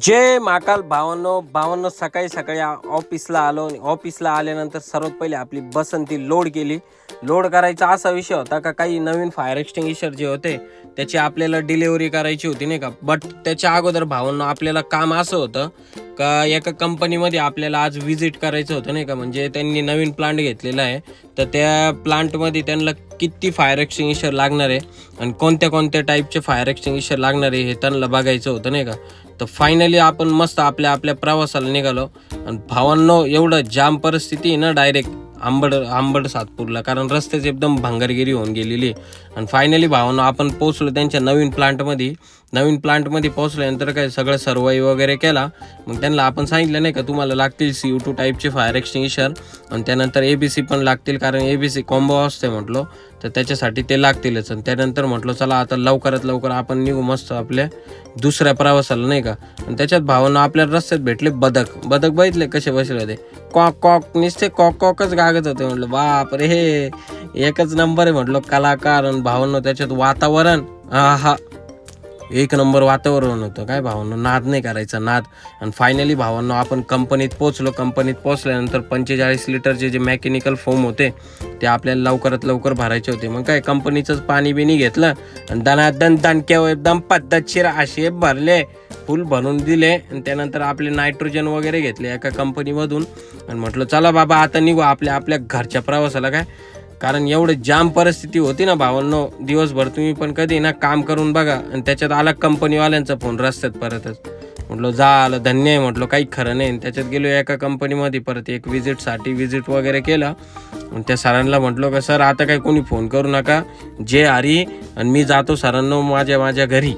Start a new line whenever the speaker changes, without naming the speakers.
जय महाकाल भावांनो सकाळी सकाळी ऑफिसला आलो. ऑफिसला आल्यानंतर सर्वात पहिले आपली बसंती लोड केली. लोड करायचा असा विषय होता का काही नवीन फायर एक्सटिंग्विशर जे होते त्याची आपल्याला डिलिव्हरी करायची होती नाही का. बट त्याच्या अगोदर भावांनो आपल्याला काम असं होतं का एका कंपनीमध्ये आपल्याला आज व्हिजिट करायचं होतं नाही का. म्हणजे त्यांनी नवीन प्लांट घेतलेला आहे तर त्या प्लांटमध्ये त्यांना किती फायर एक्सटिंग्विशर लागणार आहे आणि कोणत्या कोणत्या टाईपचे फायर एक्सटिंग्विशर लागणार आहे हे त्यांना बघायचं होतं नाही का. तर फायनली आपण मस्त आपल्या प्रवासाला निघालो. आणि भावांनो एवढं जाम परिस्थिती आहे ना डायरेक्ट आंबड सातपूरला, कारण रस्त्याची एकदम भांगरगिरी होऊन गेलेली. आणि फायनली भावांनो आपण पोहोचलो त्यांच्या नवीन प्लांटमध्ये पोहोचल्यानंतर काय सगळं सर्वाई वगैरे केला. मग त्यांना आपण सांगितलं नाही का तुम्हाला लागतील CO2 टाईपचे फायर एक्सटिंग्विशर आणि त्यानंतर ABC पण लागतील, कारण ABC कॉम्बो असते म्हटलो तर त्याच्यासाठी ते लागतीलच. आणि त्यानंतर म्हटलं चला आता लवकरात लवकर आपण निघू मस्त आपल्या दुसऱ्या प्रवासाला नाही का. आणि त्याच्यात भावांना आपल्या रस्त्यात भेटले बदक बघितले कसे बसले होते, कॉक कॉक नुसते कॉकच गागत होते. म्हटलं बाप रे हे एकच नंबर आहे म्हटलं कलाकार. आणि भावांनो त्याच्यात वातावरण हा एक नंबर वातावरण होतं. काय भावांनो नाद नाही करायचा नाद. आणि फायनली भावांनो आपण कंपनीत पोहोचल्यानंतर 45 लिटरचे जे मेकॅनिकल फोम होते ते आपल्याला लवकरात लवकर भरायचे होते. मग काय कंपनीचंच पाणी बिनी घेतलं आणि दणादण दणक्या एकदम पद्धतशीर असे भरले, फुल भरून दिले. आणि त्यानंतर आपले नायट्रोजन वगैरे घेतले एका कंपनीमधून. आणि म्हटलं चला बाबा आता निघू आपल्या घरच्या प्रवासाला. काय कारण एवढं जाम परिस्थिती होती ना भावांनो. दिवसभर तुम्ही पण कधी ना काम करून बघा आणि त्याच्यात आला कंपनीवाल्यांचा फोन रस्त्यात परतच. म्हटलं झालं धन्य आहे म्हटलं काही खरं नाही. त्याच्यात गेलो एका कंपनीमध्ये परत एक व्हिजिट वगैरे केलं. आणि त्या सरांना म्हटलं का सर आता काही कोणी फोन करू नका, जे हरी आणि मी जातो सरांनो माझ्या घरी.